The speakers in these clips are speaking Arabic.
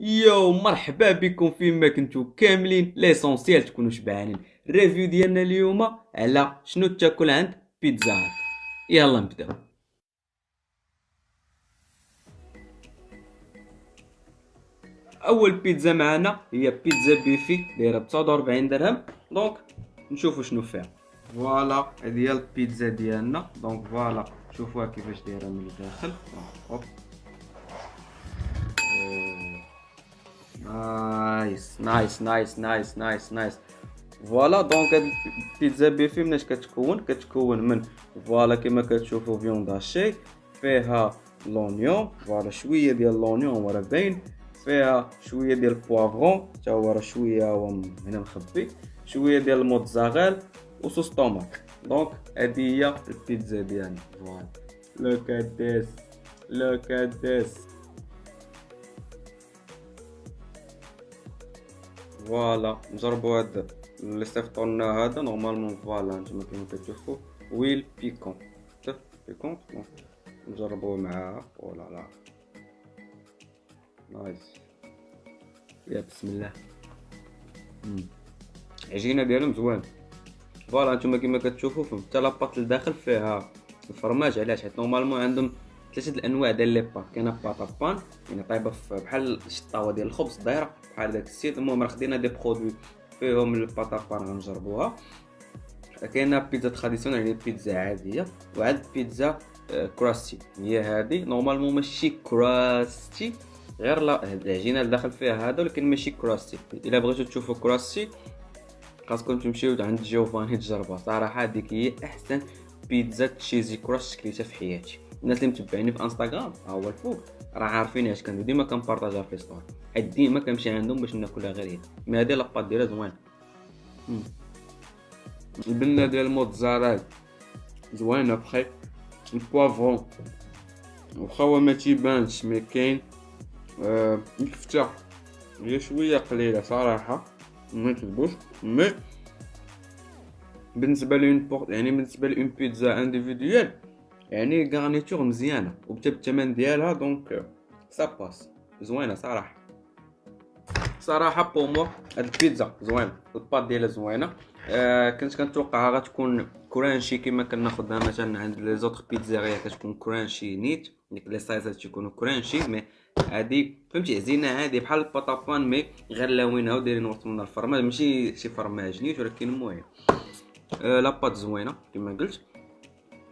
يو مرحبا بكم فيما كنتو كاملين ليسونسيال تكونوا شبعانين. الريفيو ديالنا اليوم على شنو تاكل عند بيتزا هات. يلا نبداو. اول بيتزا معنا هي بيتزا بيفي دايره ب 49 درهم. دونك نشوفوا شنو فيها. فوالا هذه هي البيتزا ديالنا. دونك فوالا شوفوها كيفاش دايره من الداخل. هوب نايس نايس نايس نايس نايس نايس. فوالا دونك هاد البيتزا بيفي مناش كتكون من فوالا كما كتشوفوا فيوند هاشي، فيها لونيون فوالا شويه ديال لونيون ورا باين، فيها شويه ديال البوافرون حتى هو راه شويه هو هنا مخبي، شويه ديال الموتزاريل وصوص طوماط. دونك هادي هي البيتزا ديالنا. فوالا لوك ات ذيس، لوك ات ذيس. فوالا نجربوا هذا اللي صيفطولنا هذا نورمالمون. فوالا نتوما كيما كتشوفوا ويل بيكون شوف بيكون. نجربوه معاها. فوالا لا نايس. يا بسم الله. العجينه ديالهم زوين. فوالا نتوما كيما كتشوفوا حتى لاباط لداخل فيها الفرماج. علاش؟ حيت نورمالمون عندهم ثلاثه الانواع ديال لي باط. كاينه باطا بان يعني طايبه بحال الشطاوه ديال الخبز دايره بحال داك السيت. المهم راه خدينا دي برودوي فيهم الباطا بان غنجربوها. كاينه بيتزا تراديسيونيل يعني بيتزا عاديه، وعاد بيتزا كراستي هي هذه. نورمالمون ماشي كراستي غير لا العجينه اللي داخل فيها هذا، ولكن ماشي كراستي. الا بغيتو تشوفوا كراستي خاصكم تمشيو عند جوفاني تجربها. صراحه هذيك هي احسن بيتزا تشيزي كراست كليتها في حياتي. الناس اللي متبعيني في انستغرام ها هو الفوق راه عارفين اش كندير. ديما كنبارطاجها في ستوري حيت ديما كنمشي عندهم باش ناكلها غير هي. مي هذه لاباط ديالها زوين. البنه ديال الموتزاريلا زوينه بخي. البوافرون واخا هو ما تيبانش مي كاين. الكفته هي شويه قليله صراحه ما نكذبوش. مي بالنسبه يعني بالنسبه لون بيتزا انديفيدويل يعني غارنيتور مزيانه وبالثمن ديالها. دونك سا باس زوينه صراحه. صراحه بو مو هاد البيتزا زوينه، الباط ديالها زوينه. كنت كنتوقعها غتكون كرانشي كما كناخذها مثلا عند لي زوطخ بيتزاريا كتكون كرانشي نيت، ديك لي سايزات تيكونوا كرانشي. مي هادي فهمتي عزينه عادي بحال الباطابان مي غير لاوينها ودايرين وسط من الفرماج ماشي شي فرماج نيت. ولكن المهم لاباط زوينه كما قلت.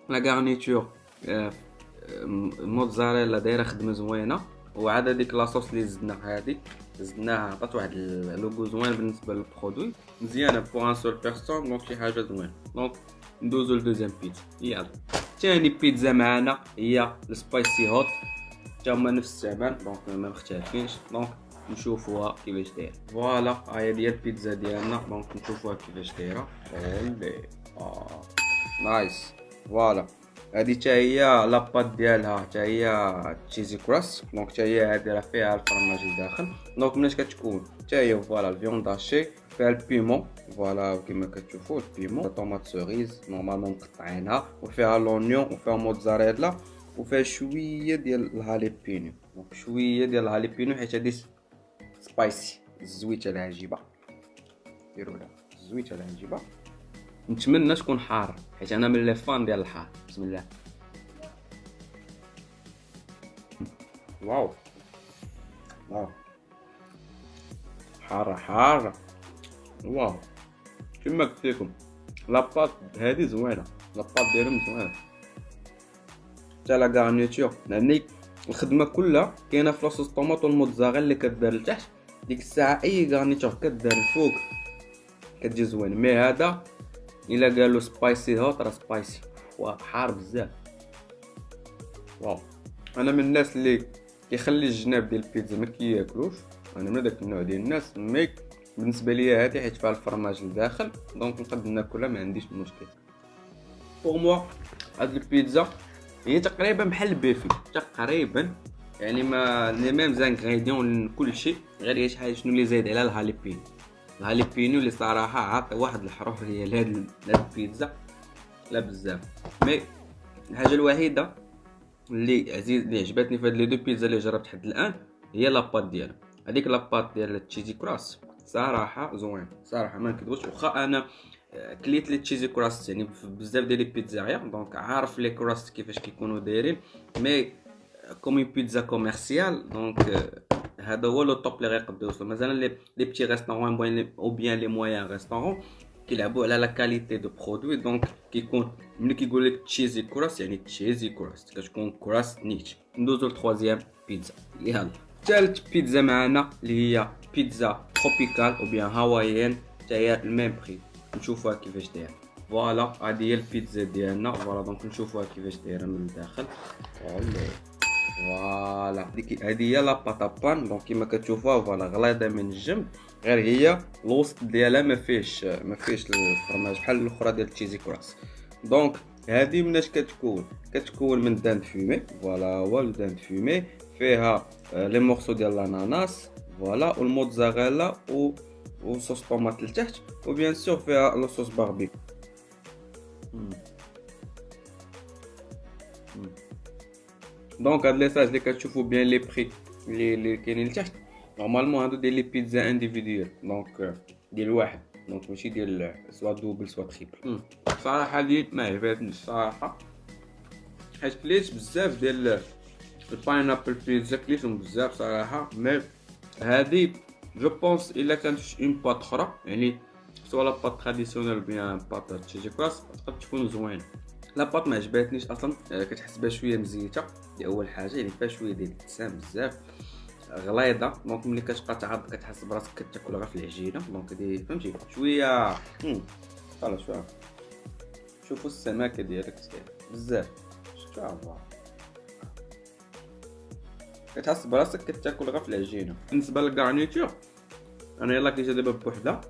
لا غارنيتور موتزاريلا دايره خدمه زوينه. وعاد هذيك لاصوص اللي زدناها هذه زدناها عطات واحد اللوغو زوين بالنسبه للبرودوي مزيانه بوغ ان سول بيرسون. دونك شي حاجه زوينه. دونك ندوزو لدوزيام بيتزا. يلا ثاني بيتزا معنا هي السبايسي هوت. حتى هما نفس الثمن دونك ما مختلفينش. دونك نشوفوها كيفاش دايره. فوالا هاهي هي البيتزا ديالنا. دونك نشوفوها كيفاش دايره. اولي نايس. فوالا هادي حتى هي لاباط ديالها حتى هي تشيزي كراست. دونك حتى هي هادي راه فيها الفرماج لداخل. دونك مناش كتكون حتى هي فوالا الفيوند هاشي فيها البيمون. فوالا كما كتشوفوا البيمون طوماط سوريز نورمالمون مقطعينها، وفيها لونيون وفيها موتزاريلا وفيها شويه ديال الهاليبينو. دونك شويه ديال الهاليبينو حيت هادي سبايسي زويته العجيبه. ديروا لها زويته العجيبه. نتمنى تكون حار حيت انا من لي فان ديال الحار. بسم الله. واو واو حاره حاره. واو كما قلت لكم لاباط هذه زوينه، لاباط ديالهم زوينه. حتى لا غارنيتور يعني الخدمه كلها كاينه في لاصوص طوماط والموتزاريلا اللي كدار لتحت. ديك الساعه اي غارنيتور كدار الفوق كتجي زوين. مي هذا الا قالوا سبايسي هوت راه سبايسي وحار بزاف. واو انا من الناس اللي كيخلي الجناب ديال البيتزا ما كياكلوش. انا من داك النوع ديال الناس. مي بالنسبه لي هذه حيت فيها الفرماج لداخل دونك نقدر ناكلها ما عنديش مشكل. بور موا هاد البيتزا هي تقريبا بحال البيفي تقريبا يعني ما لي ميم زانغريديون كل شيء. غير هي شي حاجه شنو اللي زايد على الهاليبينو. الهاليبينو اللي صراحه عاطي واحد الحروريه لهاد البيتزا لا بزاف. مي الحاجه الوحيده اللي عزيز اللي عجبتني في هاد لي دو بيتزا اللي جربت حد الان هي لاباط ديالها. هذيك لاباط ديال التشيزي كراس صراحه زوين صراحه ما نكذبوش. واخا انا كليت لي تشيزي كراس يعني بزاف ديال لي بيتزايا دونك عارف لي كراس كيفاش كيكونوا دايرين، مي كومي بيتزا كوميرسيال دونك هذا هو لو توب اللي غيقدروا يوصلوا. مثلا لي بيتي ريستورون او بيان لي مويان ريستورون كيلعبوا على لا كاليتي دو برودوي، دونك كيكون ملي كيقول لك تشيزي كراس يعني تشيزي كراس كتكون كراس نيت. ندوزو للتروازيام بيتزا. يلا ثالث بيتزا معنا اللي هي بيتزا تروبيكال او بيان هاوايين، حتى هي الميم بري. نشوفوها كيفاش دايره. فوالا هذه هي البيتزا ديالنا. فوالا دونك نشوفوها كيفاش دايره من الداخل. فوالا هذه هي لا باتابان دونك كيما كتشوفوها فوالا غليظه من الجنب، غير هي الوسط ديالها ما فيهش الفرماج بحال الاخرى ديال تشيزي كراس. دونك هذه مناش كتكون من داند فيمي. فوالا هو الداند فيمي فيها لي مورسو ديال الاناناس فوالا والموتزاريلا وصوص طوماط لتحت، وبيان سور فيها لوصوص باربيكو. دونك هاد لي ساج اللي كتشوفوا بيان لي بري اللي كاينين لتحت نورمالمون هادو ديال لي بيتزا انديفيديوال دونك ديال واحد، دونك ماشي ديال سوا دوبل سوا تريبل. صراحه لي ما عجبتنيش صراحه، حيت كليت بزاف ديال الباينابل بيتزا كليتهم بزاف صراحه، مي هادي جو بونس الا كانت اون بات اخرى يعني سوا لا بات تراديسيونيل بيان بات تشيزي كراس تقدر تكون زوينه. لا بات ما عجبتنيش اصلا، كتحس بها شويه مزيته دي اول حاجه، يعني فيها شويه ديال الدسام بزاف غليظه، دونك ملي كتبقى تعض كتحس براسك كتاكل غير في العجينه، دونك دي فهمتي شويه خلاص شوفوا السماكه ديالك بزاف شفتوها كتحس براسك كتاكل غير في العجينه. بالنسبه للكارنيتور انا يلا كنت دابا بوحده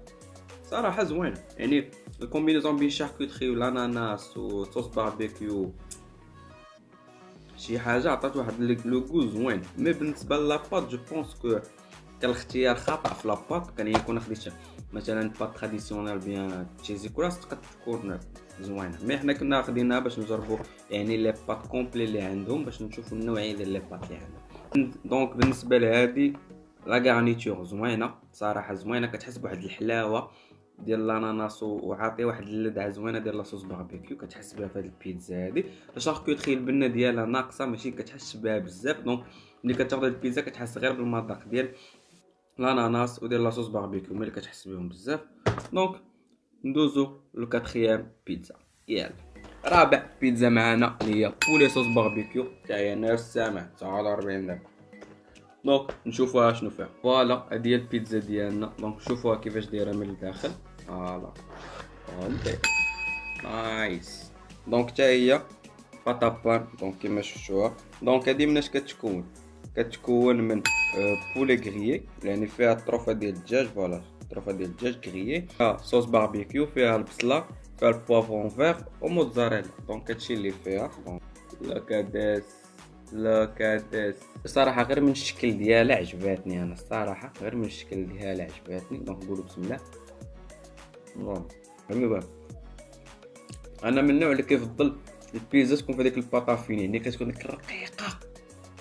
صراحه زوينه، يعني الكومبينيزون بين شاركوتري والاناناس وصوص باربيكيو شي حاجه عطات واحد لو غو زوين. مي بالنسبه لاباط جو بونس كو كان الاختيار خاطئ في لاباط، كان يكون خديت مثلا بات تراديسيونيل بيان تشيزي كراس تقد تكون زوينه، مي حنا كنا خديناها باش نجربوا يعني لي بات كومبلي اللي عندهم باش نشوفوا النوعيه ديال لي بات اللي عندهم. دونك بالنسبه لهذه لا غارنيتور زوينه صراحه زوينه، كتحس بواحد الحلاوه ديال الاناناس وعاطي واحد اللذعه زوينه ديال لاصوص باربيكيو كتحس بها في هذه البيتزا هذه. الشاركوتري البنه ديالها ناقصه ماشي كتحس بها بزاف، دونك ملي كتاخذ البيتزا كتحس غير بالمذاق ديال الاناناس وديال لاصوص باربيكيو ملي كتحس بهم بزاف. دونك ندوزو لو كاتريام بيتزا. يلا رابع بيتزا معنا اللي هي بولي صوص باربيكيو، حتى هي نفس السامع 49 درهم. دونك نشوفوها شنو فيها. فوالا هذه هي البيتزا ديالنا، دونك شوفوها كيفاش دايره من الداخل. فوالا نايس. دونك حتى هي باتابان دونك كيما شفتوها. دونك هذه مناش كتكون من بولي غريي يعني فيها طروفه ديال الدجاج. فوالا طروفه ديال الدجاج غريي، فيها صوص باربيكيو، فيها البصله، فيها البوافون فيغ وموتزاريلا. دونك هادشي اللي فيها. دونك لا كادس الصراحه غير من الشكل ديالها عجباتني انا الصراحه، غير من الشكل ديالها عجباتني. دونك نقولوا بسم الله. المهم انا من النوع اللي كيفضل البيتزا تكون في ديك الباطا فيني، يعني كتكون ديك الرقيقه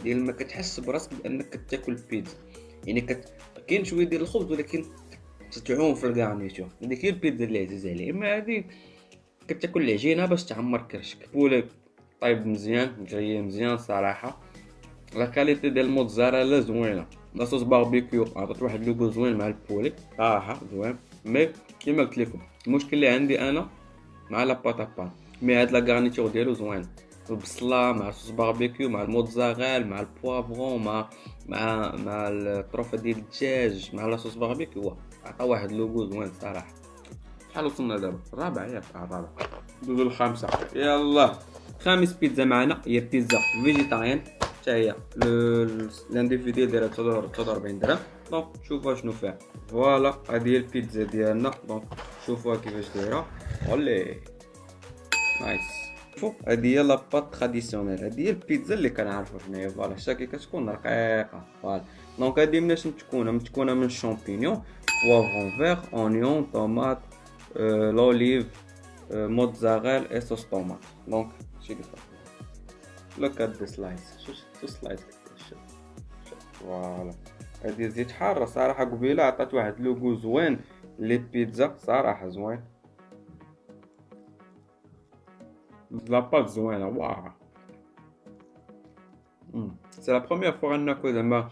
ديال ما كتحس براسك بانك كتاكل بيتزا، يعني كاين شويه ديال الخبز ولكن تتعوم في الكارنيتور. هذيك هي البيتزا اللي عزيزه عليا. اما هذه كتاكل العجينه باش تعمر كرشك. بولي طيب مزيان جاي مزيان صراحه، لا كاليتي ديال الموتزاريلا زوينه، لاصوص باربيكيو عطات واحد لوغو زوين مع البولي صراحه زوين. مي كيما قلت لكم المشكل اللي عندي انا مع لا باتابان، مي هاد لا غارنيتور ديالو زوين، البصله مع الصوص باربيكيو مع الموتزاريلا مع البوافرون مع الطروفه ديال الدجاج مع لاصوص باربيكيو عطا واحد لوغو زوين صراحه. شحال وصلنا دابا؟ الرابع ياك الرابع. ندوزو للخامسه. يلا خامس بيتزا معنا هي بيتزا فيجيتاريان، حتى هي الانديفيديو دايره 43 درهم. دونك شوفوا شنو فيها. فوالا هذه هي البيتزا ديالنا. دونك شوفوها كيفاش دايره. اولي نايس. شوفوا هذه هي لاباط تراديسيونيل، هذه هي البيتزا اللي كنعرفوا حنايا. فوالا شتي كتكون رقيقه. فوالا دونك هذه مناش متكونه من الشامبينيون، بوافون فيغ، اونيون، طوماط، لوليف، موتزاريلا اي صوص طوماط. دونك هادشي اللي فيها. لوك ات ذا سلايس. شو سلايس. فوالا هادي زيت حاره صراحه، قبيله عطات واحد لوغو زوين لي بيتزا صراحه زوين، لاباط زوينه واو. سي لا بروميير فوا ناكل زعما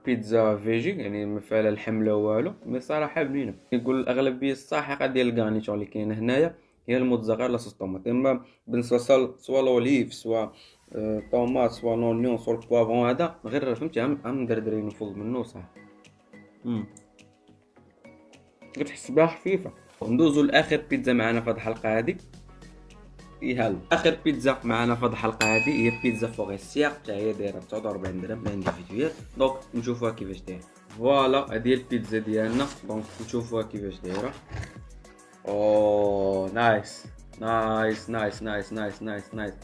بيتزا فيجي، يعني ما فيها لا لحم لا والو، مي صراحه بنينه. يقول الاغلبيه الساحقه ديال الكارنيتور اللي كاينه هنايا هي الموتزاريلا صوص طوماط، اما بالنسبه سوا لوليف سوا طوماط سوا لونيون سوا البوافون، هذا غير فهمتي هم مدردرين فوق منه صح. امم كتحس بها خفيفه. ندوزو لاخر بيتزا معنا في هذه الحلقه هذه. يلا اخر بيتزا معنا في هذه الحلقه هذه هي بيتزا فوريسيا، حتى هي دايره 49 درهم الانديفيدويال. دونك نشوفوها كيفاش دايره. فوالا هذه البيتزا ديالنا، دونك نشوفوها كيفاش دايره. او نايس نايس نايس نايس نايس نايس نايس.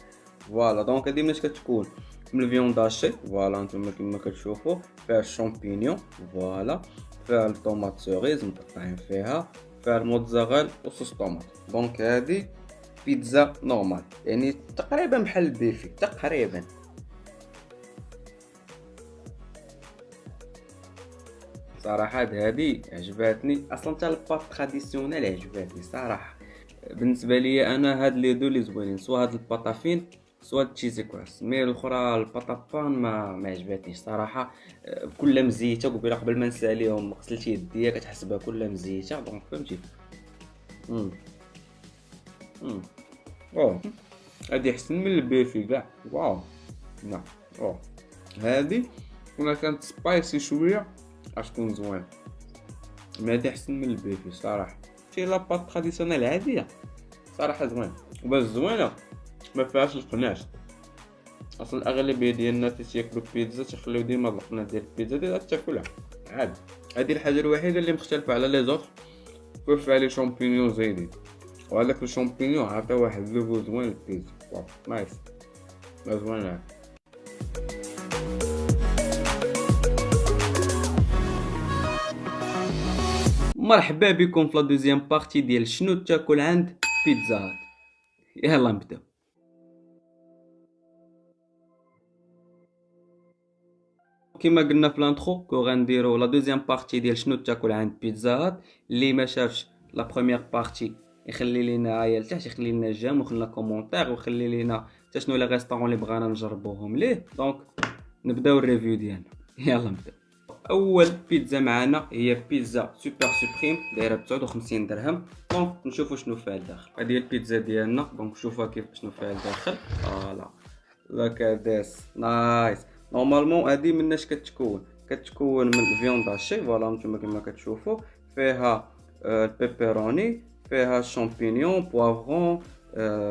فوالا دونك هذه مناش كتكون من الفيون داشي، فوالا نتوما كما كتشوفوا فيها الشامبينيون، فوالا فيها الطوماط سوريز مقطعين فيها الموتزاريلا وصوص طوماط. دونك هذه بيتزا نورمال، يعني تقريبا بحال البيفي تقريبا. صراحه هذه عجباتني اصلا، حتى الباط تراديسيونيل عجباتني صراحه. بالنسبه لي انا هاد لي دو لي زوينين، سوا هاد الباطافين سوا التشيزي كراس، مي الاخرى الباطابان ما عجباتنيش صراحه. كلها مزيته، قبل ما نساليهم غسلت يديا كتحس بها كلها مزيته، دونك فهمتي. امم امم اوه هادي احسن من البيفي كاع، واو. نعم اوه هادي كنا كانت سبايسي شويه غتكون زوين، مي هادي احسن من البيفي صراحه. شي لاباط تراديسيونيل عاديه صراحه زوين، وباش زوينه ما فيهاش القناش. اصلا الاغلبيه ديال الناس اللي تياكلوا بيتزا تيخليو ديما القناع ديال البيتزا ديال تاكلها عادي. هذه الحاجه الوحيده اللي مختلفه على لي زوط، فيها لي شامبينيون زايدين، وهذاك الشامبينيون عطا واحد لوغو زوين للبيتزا. واو نايس زوينه. مرحبا بكم في لا دوزيام بارتي ديال شنو تاكل عند بيتزا هات. يلا نبداو. كما قلنا في الانترو كو غنديرو لا دوزيام بارتي ديال شنو تاكل عند بيتزا هات. اللي ما شافش لا بروميير بارتي يخلي لينا هيا لتحت، يخلي لنا جيم وخلينا كومونتير وخلي لينا حتى شنو لي ريستورون اللي بغانا نجربوهم ليه. دونك نبداو الريفيو ديالنا. يلا نبداو. اول بيتزا معنا هي بيتزا سوبر سوبريم دايره ب 59 درهم. دونك نشوفوا شنو فيها الداخل. هذه هي البيتزا ديالنا، دونك نشوفوها كيف شنو فيها الداخل. فوالا لاكاديس نايس. نورمالمون هذه مناش كتكون من الفيون داشي. فوالا نتوما كما كتشوفوا فيها البيبروني، فيها الشامبينيون بوافرون،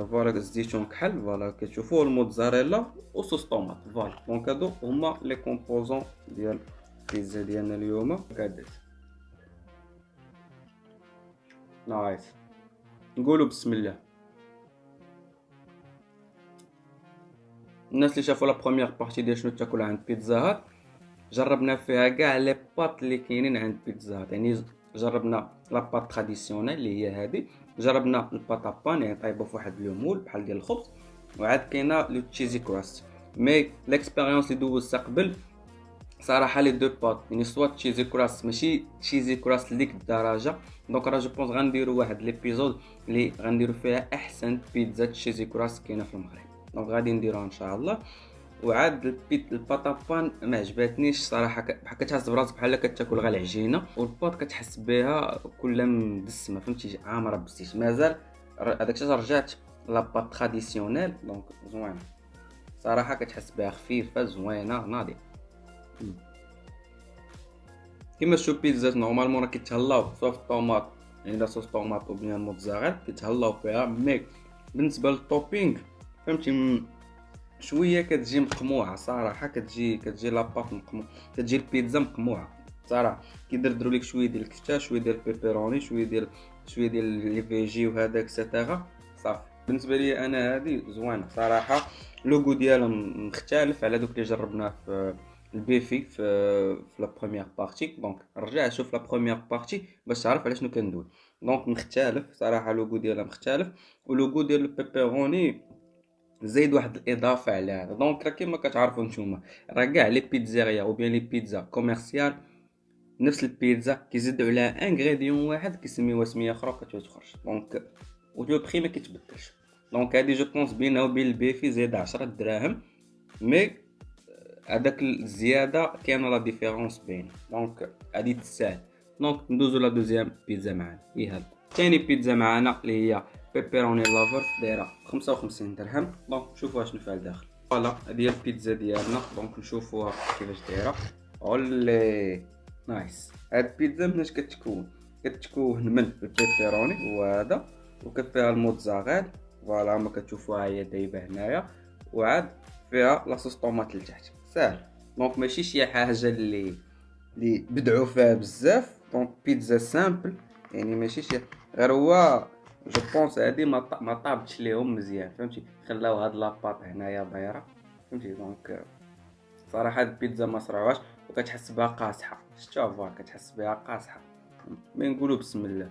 فوالا الزيتون كحل، فوالا كتشوفوا الموتزاريلا وصوص طوماط. فوالا دونك هادو هما لي كومبوزون ديال البيتزا ديالنا اليوم. كادير نايس. نقولوا بسم الله. الناس اللي شافوا لا بروميير بارتي ديال شنو تاكل عند بيتزا هات، جربنا فيها كاع لي باط اللي كاينين عند بيتزا هات. يعني جربنا لا باط تراديسيونيل اللي هي هذه، جربنا الباطابان يعني طايبه في واحد لو مول بحال ديال الخبز، وعاد كاينه لو تشيزي كراست. مي ليكسبيريونس اللي دوزتها قبل صراحه لي دو بات يعني سوا تشيزي كراس ماشي تشيزي كراس لديك الدرجه. دونك راه جو بونس غنديروا واحد ليبيزود اللي غنديروا فيها احسن بيتزا تشيزي كراس كاينه في المغرب، دونك غادي نديروها ان شاء الله. وعاد الباطابان ما عجباتنيش صراحه، بحال كتحس براسك بحال كتاكل غير العجينه، والباط كتحس بها كلها مدسمه فهمتي، عامره بالزيت. مازال هذاك الشيء رجعت لاباط تراديسيونيل، دونك زوين صراحه كتحس بها خفيفه زوينه ناضيه. كيما تشوف بيتزا نورمالمون راه كيتهلاو سوا في الطوماط، يعني لا صوص طوماط او بيان موتزاريلا كيتهلاو فيها، مي بالنسبه للطوبينغ فهمتي شويه كتجي مقموعه صراحه، كتجي لاباط مقموع، كتجي البيتزا مقموعه صراحه. كيدردروا لك شويه ديال الكفته، شويه ديال البيبروني، شويه ديال لي فيجي وهذاك سيتيرا صافي. بالنسبه لي انا هذه زوينه صراحه. اللوغو ديالها مختلف على دوك اللي جربناه في البيفي في لا بروميير بارتي. دونك رجع شوف لا بروميير بارتي باش تعرف على شنو كندوي. دونك مختلف صراحه، اللوغو ديالها مختلف. ولوغو ديال البيبروني زيد واحد الاضافه على هذا. دونك راه كيما كتعرفوا نتوما، راه كاع لي بيتزاريا او بيان لي بيتزا كوميرسيال نفس البيتزا كيزيدوا عليها انغريديون واحد كيسميوها سميه اخرى كتخرج. دونك و لو بري ما كيتبدلش. دونك هادي جو بونس بينها وبين البيفي زايد 10 دراهم، مي هذاك الزياده كاينه لا ديفيرونس بين. دونك هادي تساهل. دونك ندوزو لا دوزيام بيتزا معانا هي هاد. ثاني بيتزا معانا اللي هي بيبروني لافر دايره 55 درهم. دونك نشوفوها شنو فيها لداخل. فوالا هادي هي البيتزا ديالنا. دونك نشوفوها كيفاش دايره. اولي نايس. هاد البيتزا مناش كتكون من البيبروني وهذا، وكفيها الموتزاريلا. فوالا ما كتشوفوها هي دايبه هنايا، وعاد فيها لاصوص طوماط لتحت. ساهل. دونك ماشي شي حاجه اللي بدعوا فيها بزاف. دونك بيتزا سامبل، يعني ماشي شي غير هو جو بونس هادي ما طابتش ليهم مزيان، فهمتي؟ خلاو هاد لاباط هنايا دايره، فهمتي؟ دونك صراحه هاد البيتزا ما صراوهاش، وكتحس بها قاصحه. شتوها فوا كتحس بها قاصحه. مي نقولوا بسم الله.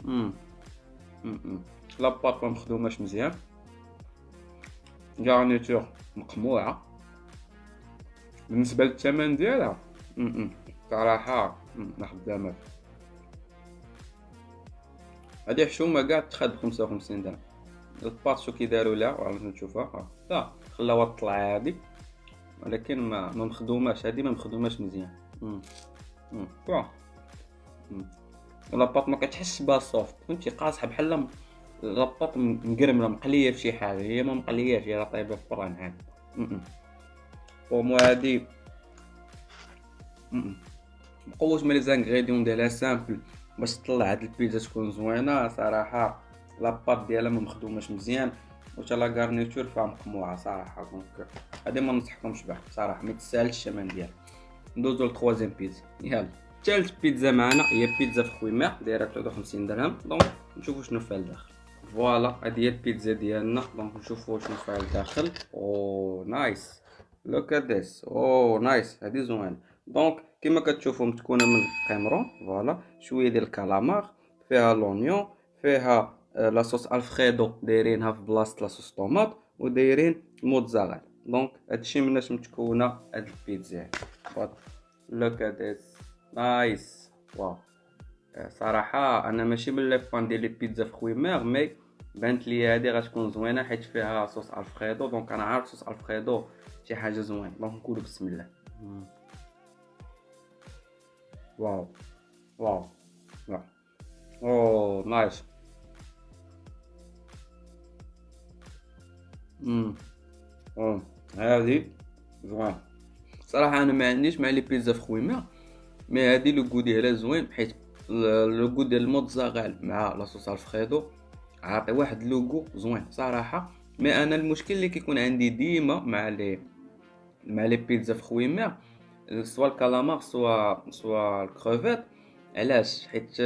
امم لاباط ما مخدوماش مزيان، غارنيتور مقموعه. بالنسبه للثمن ديالها صراحه ما خداماش. هادي حشومه كاع تخد 55 درهم. الباط شو كي داروا لها وعاود نشوفها. لا خلاوها تطلع عادي، ولكن ما مخدوماش. هادي ما مخدوماش مزيان. فوا لاباط ما كتحسش بها صوفت، فهمتي؟ قاصحه بحال لاباط مقرمله مقليه في شي حاجه. هي ما مقلياش، هي طايبه في فران عادي. ومو هادي مقوش من لي زانغريديون ديالها سامبل باش تطلع هاد البيتزا تكون زوينه. صراحه لاباط ديالها ما مخدوماش مزيان، وتا لا غارنيتور فيها مقموعه صراحه. دونك هادي ما ننصحكمش بها صراحه، ما تستاهلش الثمن ديالها. ندوزو للتروازيام بيتزا. يلا ثالث بيتزا معنا هي بيتزا فخوي مير دايره 53 درهم. دونك نشوفو شنو فيها لداخل. فوالا هادي هي البيتزا ديالنا. دونك نشوفو شنو فيها لداخل. او نايس، لوك ات ذس. او نايس، هادي زوينه. دونك كما كتشوفوا متكونه من القمرون. فوالا شويه ديال الكالامار، فيها لونيون، فيها لاصوص الفريدو دايرينها في بلاصه لاصوص طوماط، ودايرين موتزاريلا. دونك هادشي مناش متكونه هاد البيتزا. لوك ات ذس نايس. واو. صراحه انا ماشي من لي فان ديال لي بيتزا فخوي مير، مي بانت لي هادي غتكون زوينه حيت فيها صوص الفريدو. دونك انا عارف صوص الفريدو شي حاجه زوينه. دونك نقولوا بسم الله. واو واو واو. اوه نايس. اوه هادي زوين. صراحه انا ما عنديش مع لي بيتزا فخويمه، مي هادي لو غو ديالها زوين حيت لو غو ديال الموتزاريلا مع لاصوص الفريدو عاطي واحد لوغو زوين صراحه. مي انا المشكل اللي كيكون عندي ديما مع لي بيتزا فخويمه، سوا الكالامار سوا الكروفيت. علاش؟ حيت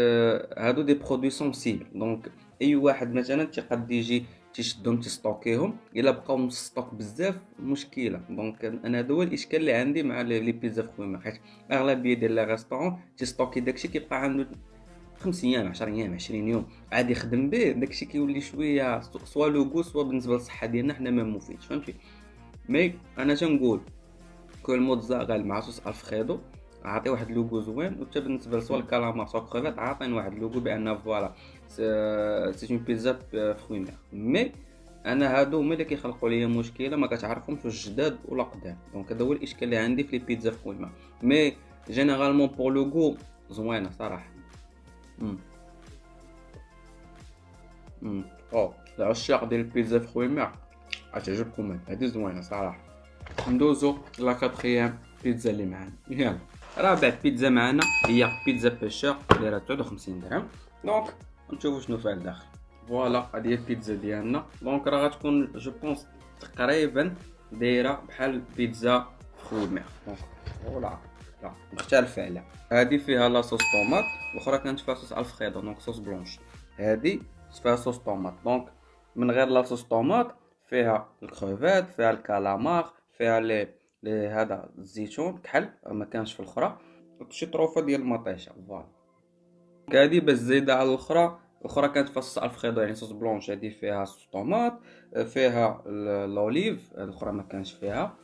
هادو دي برودوي سونسيبل. دونك اي واحد مثلا تيقد يجي تيشدهم تيستوكيهم، الا بقاو نص ستوك بزاف مشكله. دونك انا هذا هو الاشكال اللي عندي مع لي بيتزا فخويمه، حيت اغلبيه ديال لي ريستورون تيستوكي داكشي كيبقى عنده 5 ايام 10 ايام 20 يوم عادي يخدم به. داكشي كيولي شويه سوا لوغو سوا بالنسبه للصحه ديالنا حنا ما مفيدش، فهمتي؟ مي انا تنقول كل موتزاريلا مع صوص الفريدو عطي واحد لوغو زوين. وحتى بالنسبه لسوا الكالامار سوا الكروفيت عاطين واحد لوغو بان فوالا سي اون بيتزا فخويمه. مي انا هادو هما اللي كيخلقوا ليا مشكله، ما كتعرفهمش واش جداد ولا قدام. دونك هذا هو الاشكال اللي عندي في لي بيتزا فخويمه. مي جينيرالمون بور لوغو زوينه صراحه. امم او العشاق ديال البيتزا فخويمه غتعجبكم هادي زوينه صراحه. ندوزو لا كاتريام بيتزا اللي معانا. يلا رابع بيتزا معانا هي بيتزا بيشور دايره 53 درهم. دونك نشوفو شنو فيها لداخل. فوالا هادي هي البيتزا ديالنا. دونك راه غتكون جو بونس تقريبا دايره بحال بيتزا فخويمه. دونك ولا لا مختلفه عليها. هادي فيها لاصوص طوماط، واخرى كانت فيها صوص الفريدو دونك صوص بلونش. هادي فيها صوص طوماط. دونك من غير لاصوص طوماط فيها الكروفيت، فيها الكالامار، فيها لي هذا الزيتون كحل ما كانش في الاخرى، شي طروفه ديال المطيشه. فوالا هادي باش زايده على الاخرى الاخرى كانت فيها صوص الفريدو يعني صوص بلونش، هذه فيها صوص طوماط، فيها الاوليف، الاخرى ما كانش فيها،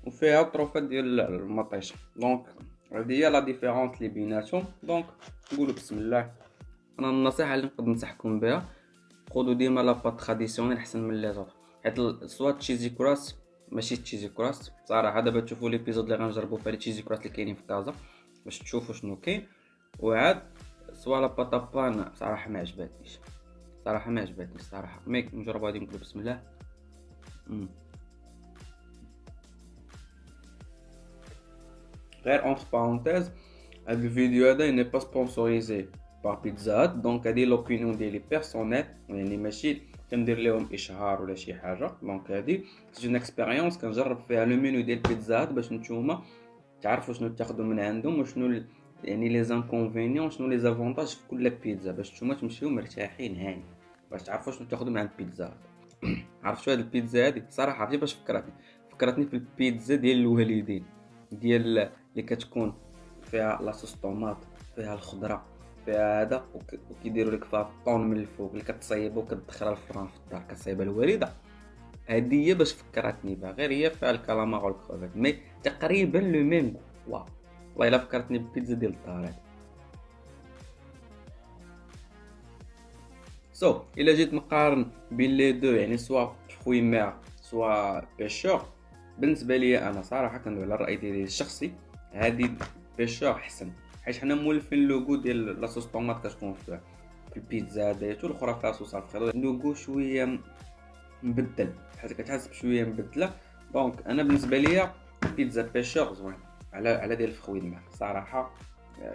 وفيها طروفه ديال المطيشه. دونك هذه هي لا ديفيرونس اللي بيناتهم. دونك نقولوا بسم الله. انا النصيحه اللي نقدر ننصحكم بها، خذوا ديما لاباط تراديسيونيل احسن من لي زوط، حيت سوا تشيزي كراس ماشي تشيزي كراس صراحه. دابا تشوفوا ليبيزود اللي غنجربوا فيه لي تشيزي كراس اللي كاينين في كازا باش تشوفوا شنو كاين. وعاد سوا لاباط بان صراحه ما عجبتنيش، صراحه ما عجبتنيش صراحه. ميك نجربوا هذه نقول بسم الله. غير اونتر بارونتيز، هاد الفيديو هذا ني با سبونسوريزي بار بيتزا هات، دونك هادي لوبينيون ديالي بيرسونيل، يعني ماشي كندير لهم اشهار ولا شي حاجه. دونك هادي سي اون اكسبيريونس كنجرب فيها لو مينو ديال بيتزا هات باش نتوما تعرفوا شنو تاخذوا من عندهم وشنو يعني لي زانكونفينيون، شنو لي زافونتاج في كل بيتزا، باش نتوما تمشيو مرتاحين هاني باش تعرفوا شنو تاخذوا من عند البيتزا هات. عرفت شو هاد البيتزا هادي صراحه عرفتي باش فكرتني في البيتزا ديال الوالدين، ديال اللي كتكون فيها لاصوص طوماط، فيها الخضره، فيها هذا وكيديروا لك فيها الطون من الفوق اللي كتصايبها وكتدخلها الفران في الدار كتصايبها الوالده. هذه هي باش فكرتني بها، غير هي فيها الكالامار والكروفيت مي تقريبا لو ميم. واو والله الا فكرتني بالبيتزا ديال الدار هذه. الا جيت نقارن بين لي دو يعني سوا فروي مير سوا بيشور، بالنسبه لي انا صراحه كندوي على الراي ديالي الشخصي، هذه بيشور احسن، حيت حنا مولفين اللوغو ديال لاصوص طوماط كتكون في البيتزا ديتو، الاخرى فيها صوص الفريدو اللوغو شويه مبدل، حيت كتحس بشويه مبدله. دونك انا بالنسبه ليا بيتزا بيشور زوين على ديال الفخوي الماء صراحه.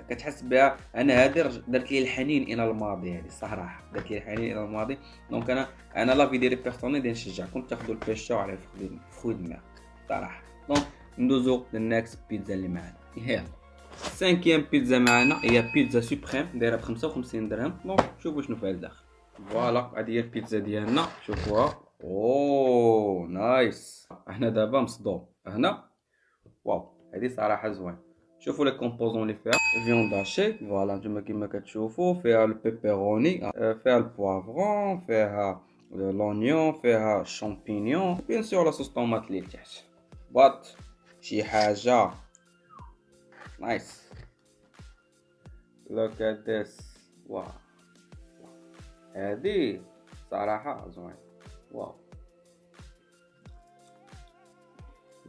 كتحس بها. انا هذه درت لي الحنين الى الماضي، هذه صراحه درت لي الحنين الى الماضي. دونك انا لا في ديالي بيرسونيل ديال نشجعكم تاخذوا البيشور على الفخوي الماء صراحه. دونك ندوزو للنكست بيتزا اللي معنا. يلا السانكيام بيتزا معنا هي بيتزا سوبريم دايره ب 55 درهم. دونك شوفوا شنو فيها الداخل. فوالا هذه هي البيتزا ديالنا، شوفوها. اوه نايس. هنا دابا مصدوم هنا. واو هذه صراحه زوين. شوفوا لي كومبوزون اللي فيها فيون داشي، فوالا نتوما كيما كتشوفوا فيها البيبروني، فيها البوافرون، فيها لونيون، فيها الشامبينيون، بيان سور لا صوص طوماط اللي تحت. بات شي حاجه نايس. لوك ات ذس. واو هذه صراحه زوين. واو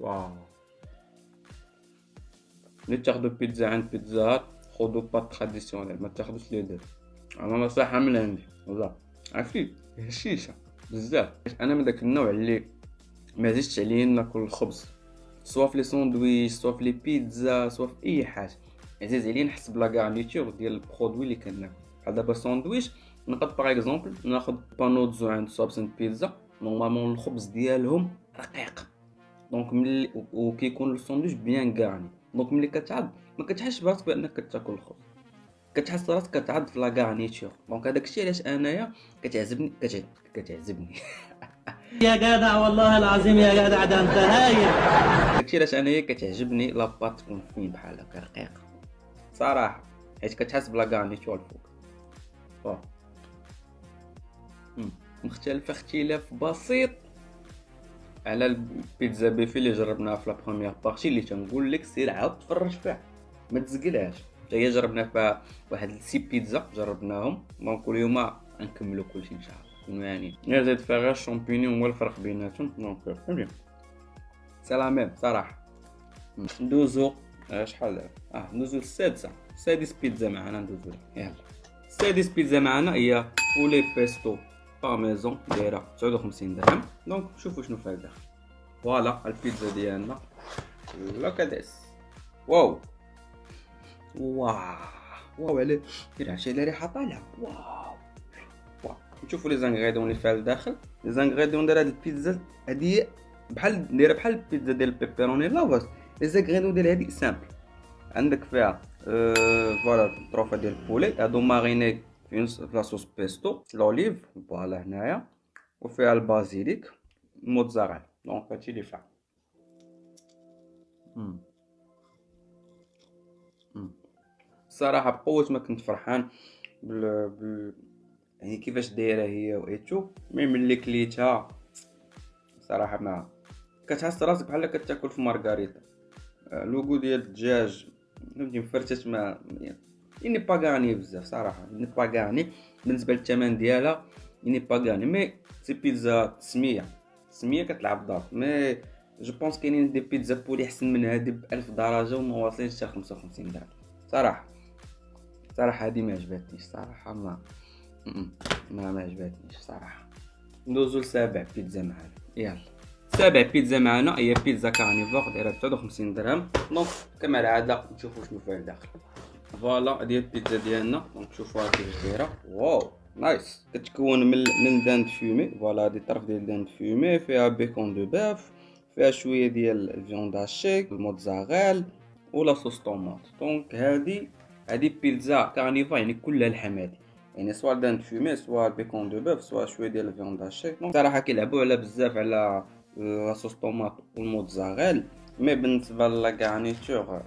واو. ملي تاخدو بيتزا عند بيتزا هات خدو بات تراديسيونيل، ما تاخدوش لي دو. انا نصيحه من عندي والله. عرفتي هشيشه بزاف، انا من داك النوع اللي ما زيدش عليه ناكل الخبز، سوا في لي ساندويش سوا في لي بيتزا سوا في اي حاجه، عزيز عليا نحس بلا غارنيتور ديال البرودوي اللي كناكل. بحال دابا ساندويش نقد باغ اكزومبل ناخذ بانوتزو عند سوبسن بيتزا، نورمالمون الخبز ديالهم رقيق، دونك ملي وكيكون الساندويش بيان غارني، دونك ملي كتعض ما كتحسش براسك بانك كتاكل الخبز، كتحس راسك كتعض في لا غارنيتور. دونك هذاك الشيء علاش انايا كتعجبني يا جدع والله العظيم يا جدع ده انت هايل. داكشي علاش انايا كتعجبني لاباط تكون فين بحال هكا رقيقه صراحه، حيت كتحس بلا غارنيتور الفوق. واه مختلفه اختلاف بسيط على البيتزا بيفي اللي جربناها في لا بروميير بارتي، اللي تنقول لك سير عاود تفرج فيها ما تزقلهاش. حتى هي جربنا فيها واحد 6 بيتزا جربناهم، دونك اليوم غنكملوا كلشي ان شاء الله. يعني زيد فيها غير الشامبينيون هو الفرق بيناتهم. دونك فهمتي سي لا ميم صراحه. ندوزو شحال ندوزو السادسه، سادس بيتزا معنا ندوزو. يلا السادس بيتزا معنا هي بولي بيستو بارميزون دايره 59 درهم. دونك شوفوا شنو فيها الداخل. فوالا البيتزا ديالنا لوكاديس. واو واو واو على عرفتي على ريحه طالعه. واو واو. نشوفوا لي زانغريديون اللي فيها الداخل. لي زانغريديون ديال هاد البيتزا هادي بحال دايره بحال البيتزا ديال البيبروني لا بس لي زانغريديون ديال هادي سامبل. عندك فيها فوالا طروفه ديال البولي هادو ماريني في لاصوص بيستو، لوليف فوالا هنايا، وفيها البازيليك الموتزاريلا. دونك هادشي اللي فيها. الصراحه بقوه ما كنت فرحان يعني كيفاش دايره هي وايتو، مي ملي كليتها صراحه ما كتحس راسك بحال كتاكل في مارغريتا. لوغو ديال الدجاج فهمتي مفرتش، ما يعني با غاني بزاف صراحه، ني با غاني بالنسبه للثمن ديالها، ني با غاني. مي سي بيتزا تسميه كتلعب دار. مي جو بونس كاينين دي بيتزا بولي احسن من هادي ب1000 درجه وما واصلينش حتى 55 درهم صراحه. هادي ما عجبتنيش صراحه، ما عجبتنيش صراحه. ندوزو لسابع بيتزا معانا. يلا سابع بيتزا معانا هي بيتزا كارنيفور دايره 59 درهم. دونك كما العاده نشوفوا شنو فيها الداخل. فوالا هذه البيتزا ديالنا، دونك شوفوها كيفاش دايره. واو نايس. كتكون من داند فيمي. فوالا هذه طرف ديال داند فيمي، فيها بيكون دو باف، فيها شويه ديال الفيوند هاشي، الموتزاريل ولا صوص طوماط. دونك هذه بيتزا كارنيفور يعني كلها لحم. هذه يعني سوا داند فيمي سوا بيكون دو باف سوا شويه ديال الفيوند هاشي. دونك صراحه كيلعبوا على بزاف على لاصوص طوماط والموتزاريل. مي بالنسبه لاكارنيتور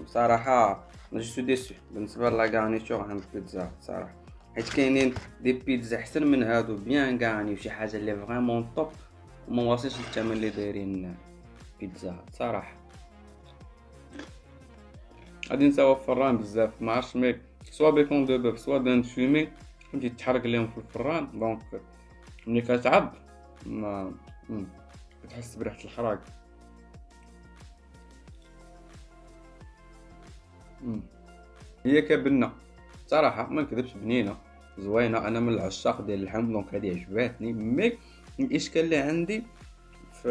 صراحه جو سو ديسو بالنسبه لاكارنيتور عند البيتزا صراحه، حيت كاينين دي بيتزا احسن من هادو بيان كاعني وشي حاجه اللي فريمون طوب وما واصلش للثمن اللي دايرين بيتزا صراحه. غادي نساو الفران بزاف، ما عرفتش مي سوا بيكون دو بوف سوا داند فيمي فهمتي تحرق ليهم في الفران. دونك ملي كتعب ما كتحس بريحه الحراق. هي كبنه صراحه ما نكذبش، بنينه زوينه. انا من العشاق ديال اللحم دونك هذه عجباتني. مي الاشكال اللي عندي ف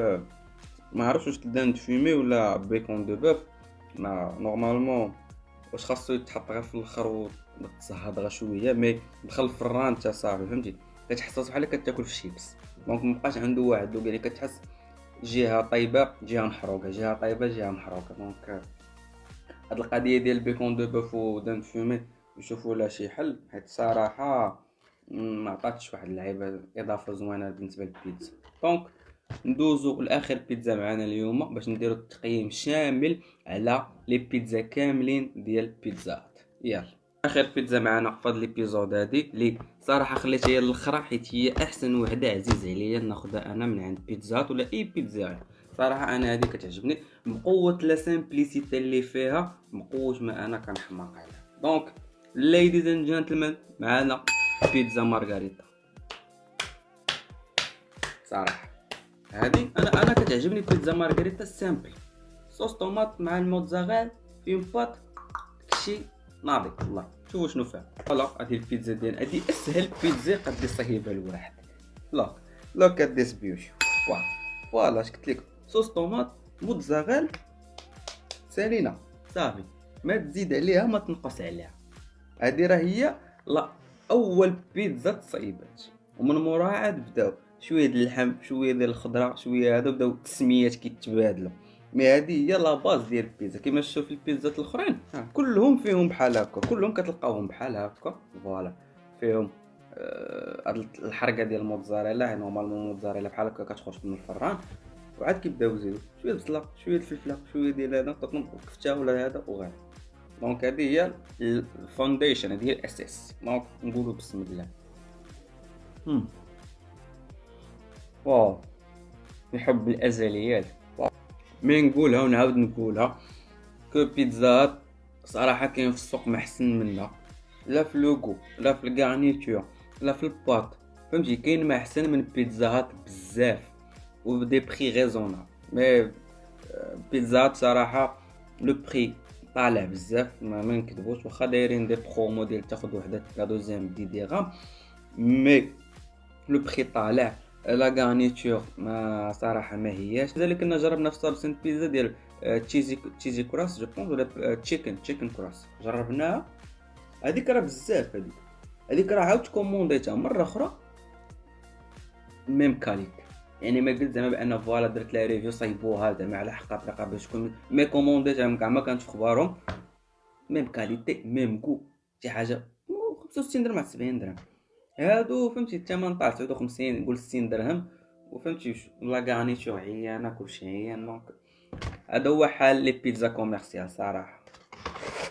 ما عرفتش واش داند فيمي ولا بيكون دو بوف. ما نورمالمون واش خاصو يتحط غير في الاخر وتصهد غير شويه، مي دخل الفران حتى صافي فهمتي. كتحس بحال كتاكل في شيبس. دونك مابقاش عنده واحد يعني كتحس جهه طيبه جهه محروقه، جهه طيبه جهه محروقه. دونك هاد القضيه ديال البيكون دو بوف ودان فيمي نشوفوا لها شي حل، حيت صراحه ما عطاتش واحد اللعيبه اضافه زوينه بالنسبه للبيتزا. دونك ندوزو لاخر بيتزا معنا اليوم باش نديرو التقييم شامل على لي بيتزا كاملين ديال البيتزات. يلا اخر بيتزا معنا في هاد ليبيزود هادي اللي صراحه خليتها هي الاخرى حيت هي احسن وحده عزيز عليا ناخذها انا من عند بيتزات ولا اي بيتزا. صراحه انا هذه كتعجبني بقوه لا سامبليسيتي اللي فيها، بقوه ما انا كنحماق عليها. دونك ليديز اند جنتلمان معنا بيتزا مارغريتا. صراحه هذه انا كتعجبني بيتزا مارغريتا سامبل، صوص طوماط مع الموتزاريل في بات كشي ناضي. والله شوفوا شنو فيها. فوالا هذه البيتزا ديال هذه اسهل بيتزا قد يصايبها الواحد. لا كديس بيوشو. فوالا اش قلت لكم، صوص طوماط موتزاريل سالينا صافي، ما تزيد عليها ما تنقص عليها. هذه راه هي لا اول بيتزا تصايبات، ومن موراها عاد بداو شويه ديال اللحم شويه ديال الخضره شويه هذا بداو التسميات كيتبادلوا. مي هذه هي لا باز ديال البيتزا. كما تشوف البيتزات الاخرين كلهم فيهم بحال هكا، كلهم كتلقاوهم بحال هكا. فوالا فيهم هاد الحرقه ديال الموتزاريلا، نورمالمون الموتزاريلا بحال هكا كتخرج من الفران، وعاد كيبداو يزيدوا شويه البصله شويه الفلفله شويه ديال هذا تطنب كفته ولا هذا وغير. دونك هذه هي الفونديشن، هذه هي الاساس. دونك نقولوا بسم الله. واو يحب الازليات. مي نقولها ونعاود نقولها كو بيتزات صراحه كاين في السوق ما احسن منها، لا في لوغو لا في الغارنيتور لا في الباط فهمتي. كاين ما احسن من بيتزات بزاف وبدي بري ريزونابل. مي بيتزات صراحه لو بري طالع بزاف ما نكذبوش، واخا دايرين دي برومو ديال تاخذ وحده لا دوزيام ب 10 درهم، مي لو بري طالع. لا غارنيتور ما صراحه ما هياش. كذلك كنا جربنا في صالسين بيتزا ديال تشيزي كراس جو بونس ولا تشيكن كراس جربناها. هذيك راه بزاف، هذيك راه عاودت كومونديتها مره اخرى ميم كاليتي. يعني ما قلت زعما بان فوالا درت لها ريفيو صايبوها زعما على حق طريقه باش تكون مي كومونديتها كاع ما كانت في اخبارهم ميم كاليتي ميم كو شي حاجه 65 درهم 70 درهم. هادو فهمتي الثمن طالع 59 نقول 60 درهم وفهمتي لا غانيتور عيانه كلشي عيان. دونك هذا هو حال لي بيتزا كوميرسيال صراحه.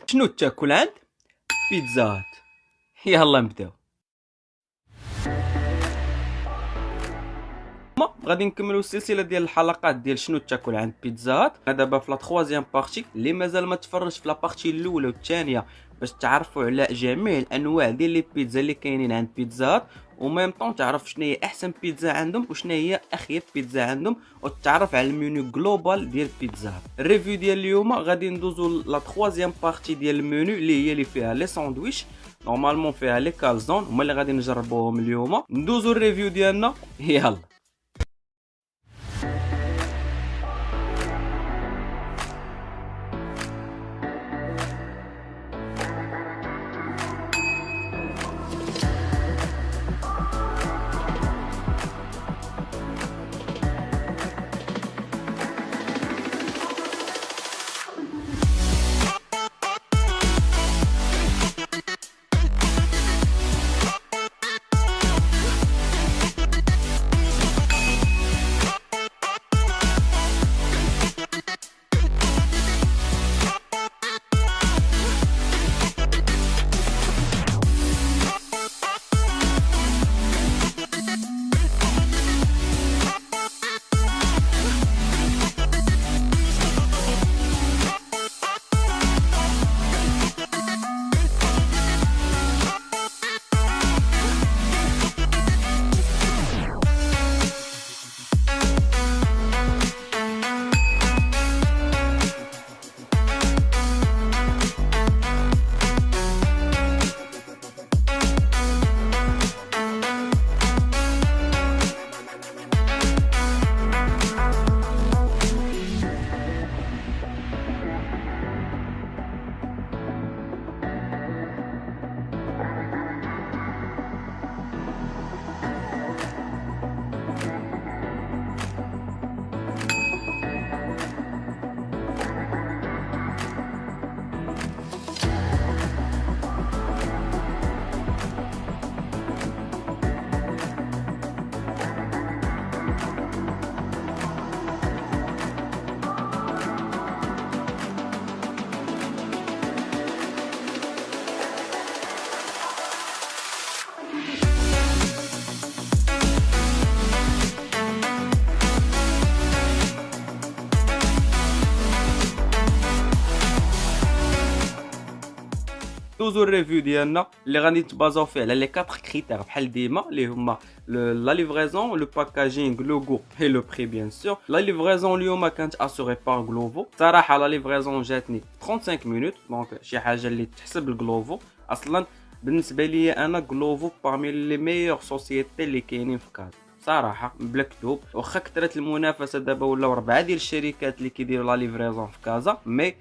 شنو تاكل عند بيتزات؟ يلا نبداو. غادي نكملوا السلسله ديال الحلقات ديال شنو تاكل عند بيتزا هات. دابا في لا 3 بارتي اللي مازال ما تفرجش في لا بارتي الاولى والثانيه باش تعرفوا على جميع الانواع ديال لي بيتزا اللي كاينين عند بيتزا هات، وميم طون تعرف شنو هي احسن بيتزا عندهم وشنو هي اخيب بيتزا عندهم، وتتعرف على المنيو جلوبال ديال بيتزا هات. الريفيو ديال اليوم غادي ندوزو لا 3 بارتي ديال المنيو اللي هي اللي فيها لي ساندويتش، نورمالمون فيها لي كالزون هما اللي غادي نجربوهم اليوم. ندوزو الريفيو ديالنا، يلا. دوزو الريفيو ديالنا اللي غادي نتبازاو فيه على لي 4 كريتير بحال ديما، اللي هما لا ليفريزون، لو باكاجينغ، لوغو اي لو بري بيان سور. لا ليفريزون اليوم كانت اسوري بار غلوفو. صراحه لا ليفريزون جاتني 35 مينوت، دونك شي حاجه اللي تحسب الغلوفو. اصلا بالنسبه لي انا غلوفو بارمي لي ميور سوسيتي اللي كاينين في كازا صراحه بلا كذوب. واخا كثرت المنافسه دابا ولاو 4 ديال الشركات اللي كيديروا لا ليفريزون في كازا، مي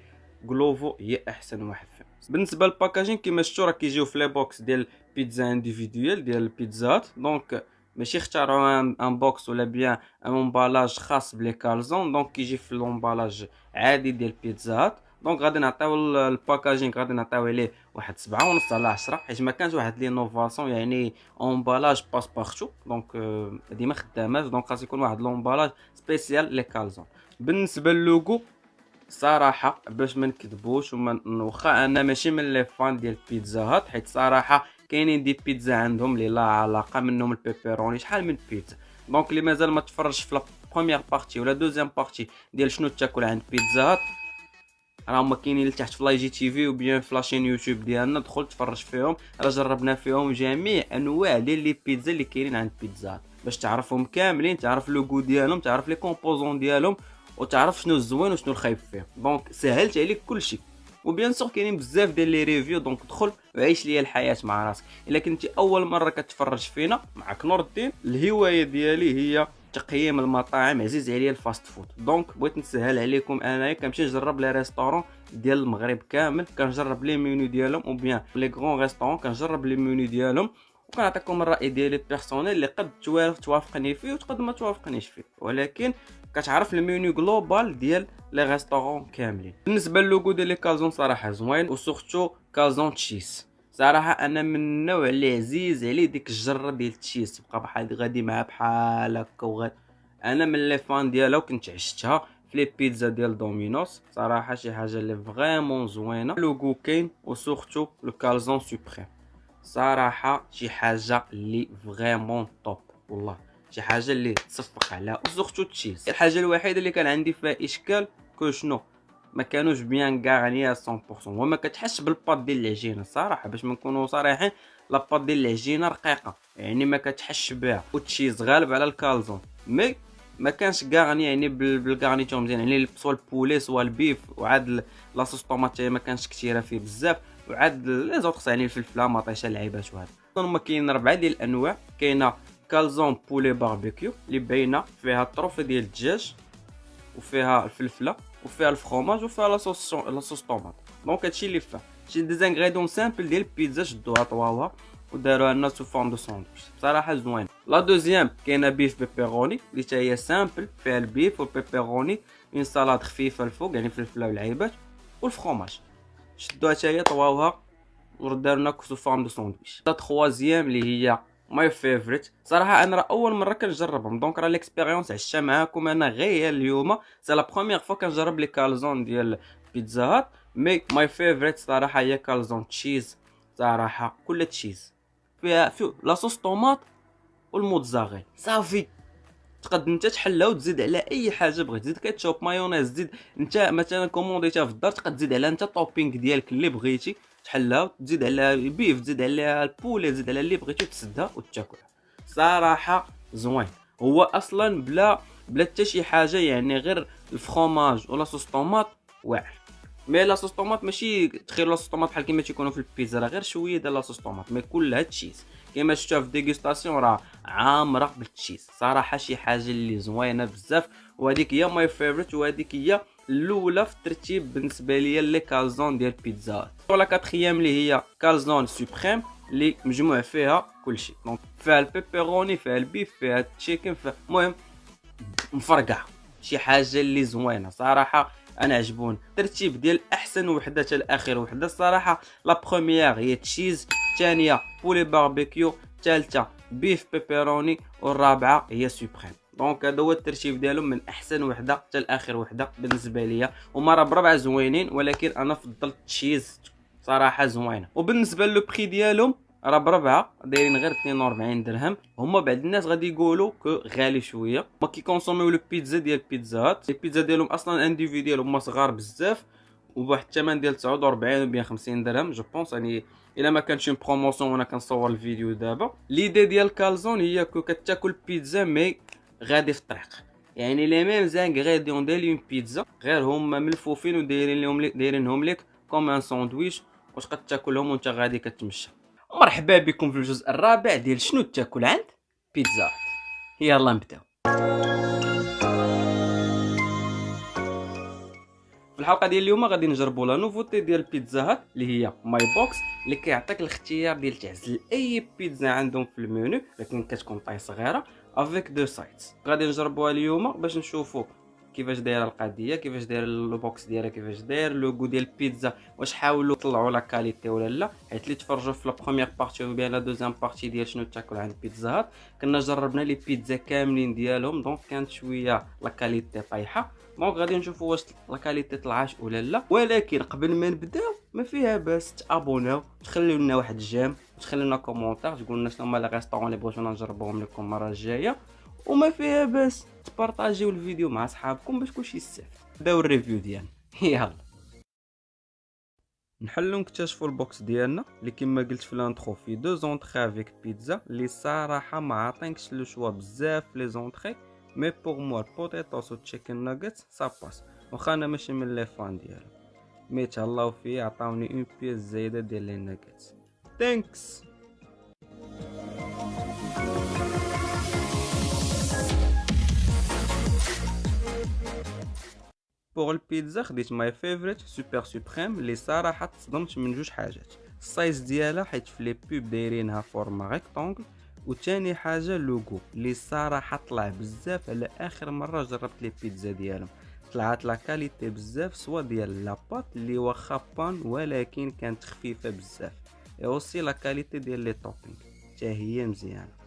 غلوفو هي احسن واحد فيهم. بالنسبه للباكاجين كيما شفتوا راه كيجيو في لي بوكس ديال بيتزا انديفيدويال ديال البيتزات، دونك ماشي اختاروا ان بوكس ولا بيان ان امبالاج خاص بلي كالزون، دونك كيجي في لومبالاج عادي ديال البيتزات. دونك غادي نعطيو الباكاجين غادي نعطيو عليه واحد 7.5 على 10، حيت ما كانش واحد لينوفاسيون يعني امبالاج باس بارتو، دونك ديما خدامات، دونك خاص يكون واحد لومبالاج سبيسيال لي كالزون. بالنسبه للوغو صراحه باش ما نكذبوش واخا انا ماشي من لي فان ديال البيتزا هات، حيت صراحه كاينين دي بيتزا عندهم اللي لا علاقه، منهم البيبروني شحال من بيتزا. دونك اللي مازال ما تفرجش في لا بروميير بارتي ولا دوزيام بارتي ديال شنو تاكل عند بيتزا هات، راهم كاينين لتحت في لاي جي تي في وبيان في لاشين يوتيوب ديالنا، دخل تفرج فيهم، راه جربنا فيهم جميع انواع ديال لي بيتزا اللي كاينين عند بيتزا هات باش تعرفهم كاملين، تعرف لوغو ديالهم، تعرف لي كومبوزون ديالهم، وتعرف شنو الزوين وشنو الخايب فيه. دونك سهلت عليك كلشي، وبيان سور كاينين بزاف ديال لي ريفيو، دونك دخل وعيش ليا الحياه مع راسك. الا كنتي اول مره كتفرج فينا معك نور الدين، الهوايه ديالي هي تقييم المطاعم، عزيز عليا الفاست فود، دونك بغيت نسهل عليكم. انايا كنمشي نجرب لي ريستورون ديال المغرب كامل، كنجرب لي مينو ديالهم، او بيان لي غران ريستورون كنجرب لي مينو ديالهم، وكنعطيكم الراي ديالي بيرسونيل اللي قد توافقني فيه وتقد ما توافقنيش فيه، ولكن كتعرف المينيو جلوبال ديال لي ريستورون كاملين. بالنسبه للوغو ديال لي كالزون صراحه زوين، وسورتو كالزون تشيس. صراحه انا من النوع اللي عزيز عليه ديك الجره ديال التشيس، تبقى بحال غادي معاه بحال هكا، انا من لي فان ديالها، وكنت عشتها في لي بيتزا ديال دومينوس. صراحه شي حاجه اللي فريمون زوينه، لوغو كاين، وسورتو لو كالزون سوبريم، صراحه شي حاجه اللي فريمون توب والله. شي حاجه اللي تصفق عليها وسورتو تشيز. الحاجه الوحيده اللي كان عندي فيها اشكال كو شنو ما كانوش بيان غانيا 100%، وما كتحسش بالباط ديال العجينه صراحه باش ما نكونوا صريحين. لاباط ديال العجينه رقيقه يعني ما كتحسش بها، والتشيز غالب على الكالزون مي ما كانش غاني يعني بالغارنيتور مزيان، يعني سوا البولي سوا البيف. وعاد لاصوص طوماط ما كانش كثيره فيه بزاف، وعاد لي زوطخ يعني الفلفله مطيشه لعيبات. وهذا هما كاين 4 ديال الانواع. كاينه كالزون بولي باربيكيو اللي باينه فيها الطروفه ديال الدجاج وفيها الفلفله وفيها الفرomage وفيها لاصوص طوماط. دونك هادشي اللي فيها شي ديزانغريدون سامبل ديال البيتزا، شدوها طواوها وداروها لنا سو فورم دو ساندويتش بصراحه زوين. لا دوزيام كاينه بيف بيبروني اللي حتى هي سامبل فيها البيف والبيبروني، اون سالاد خفيفه الفوق يعني فلفله والعيبات والفرomage، شدوها حتى هي طواوها وداروا لنا سو فورم دو ساندويتش. لا تخوازيام اللي هي ماي فيفوريت صراحه، انا راه اول مره كنجربهم دونك راه ليكسبيريونس عشتها معاكم انا غير اليوم. سي لا بروميير فوا كنجرب لي كالزون ديال بيتزا هات. مي ماي فيفوريت صراحه هي كالزون تشيز صراحه، كل تشيز فيها لاصوص طوماط والموتزاريلا صافي. تقد انت تحلها وتزيد على اي حاجه بغيت، تزيد كاتشوب مايونيز، زيد انت مثلا كومونديتها في الدار تقد تزيد عليها انت الطوبينغ ديالك اللي بغيتي تحلها، وتزيد على البيف، تزيد على البولي، تزيد على اللي بغيتي وتسدها وتاكلها. صراحه زوين. هو اصلا بلا حتى شي حاجه يعني غير الفرomage ولا صوص طوماط واعر. مي لاصوص طوماط ماشي تخيل لاصوص طوماط بحال كيما تيكونوا في البيتزا، راه غير شويه ديال لاصوص طوماط مي كلها تشيز كيما شفتها في ديغوستاسيون راه عامره بالتشيز. صراحه شي حاجه اللي زوينه بزاف، وهذيك هي ماي فيفوريت، وهذيك هي الاولى في الترتيب بالنسبه ليا لي كالزون ديال البيتزا. ولا كاتريام اللي هي كالزون سوبريم اللي مجموع فيها كلشي، دونك فيها البيبروني فيها البيف فيها التشيكن المهم مفرقعه. شي حاجه اللي زوينه صراحه، انا عجبوني. ترتيب ديال احسن وحده حتى لاخر وحده صراحه، لا بروميير هي تشيز، الثانيه بولي باربيكيو، الثالثه بيف بيبروني، والرابعه هي سوبريم. دونك هذا هو الترتيب ديالهم من احسن وحده حتى لاخر وحده بالنسبه ليا. هما راه بربعه زوينين ولكن انا فضلت تشيز صراحه زوينه. وبالنسبه لو بري ديالهم راه بربعه دايرين غير 42 درهم. هما بعض الناس غادي يقولوا كو غالي شويه، ما كيكونسوميو لو بيتزا ديال البيتزات. البيتزا ديالهم اصلا انديفيديال هما صغار بزاف وبواحد الثمن ديال 49 و 50 درهم جو بونس. يعني الا ما كانش بروموسيون وانا كنصور الفيديو دابا. ليدي ديال كالزون هي كو كتاكل بيتزا مي غادي في الطريق، يعني لي ميم زانغريديون ديال اون بيتزا غير هما ملفوفين ودايرينهم ليك كوم ان ساندويتش واش كتاكلهم وانت غادي كتمشى. مرحبا بكم في الجزء الرابع ديال شنو تاكل عند بيتزا. يلا نبداو. في الحلقه ديال اليوم غادي نجربوا لا نوفوتي ديال البيتزا هات اللي هي ماي بوكس، اللي كيعطيك الاختيار ديال تعزل اي بيتزا عندهم في المنيو لكن كتكون طاي صغيره افيك دو سايتس. غادي نجربوها اليوم باش نشوفوا كيفاش دايره القضيه، كيفاش داير البوكس ديالها، كيفاش داير لوغو ديال البيتزا، واش حاولوا يطلعوا لا كاليتي ولا لا. حيت اللي تفرجوا في لا بروميير بارتي و بيان لا دوزيام بارتي ديال شنو تاكل عند بيتزا هات كنا جربنا لي بيتزا كاملين ديالهم، دونك كانت شويه لا كاليتي طايحه. دونك غادي نشوفوا واش لا كاليتي طلعات ولا لا. ولكن قبل ما نبداو ما فيها باس تابوناو، تخليو لنا واحد الجيم، تخليو لنا كومونتير تقول لنا شنو هما لي ريستورون اللي بغيتونا نجربوهم لكم المره الجايه، وما فيها باس تبارطاجيو الفيديو مع صحابكم باش كلشي يستافد. نبداو الريفيو ديالنا. يلا نحلو نكتشفوا البوكس ديالنا اللي كما قلت في الانترو فيه دو زونطري افيك بيتزا اللي صراحه ما عطينكش لو شوا بزاف لي زونطري. مي بوغ موا البوتيتوس و تشيكن ناغيتس سا باس، واخا انا ماشي من لي فان ديالو مي تهلاو فيه عطاوني اون بيس زايده ديال لي ناغيتس. ثانكس. بوغ البيتزا خديت ماي فيفوريت سوبر سوبريم اللي صراحه تصدمت من جوج حاجات: السايز ديالها حيت في لي بوب دايرينها فورما ريكتانغل، وثاني حاجه لوغو اللي صراحه طلع بزاف. على اخر مره جربت لي بيتزا ديالهم طلعت لا كاليتي بزاف، سوا ديال لاباط اللي واخا بان ولكن كانت خفيفه بزاف، اي اوسي لا كاليتي ديال لي توبينغ حتى هي مزيانه.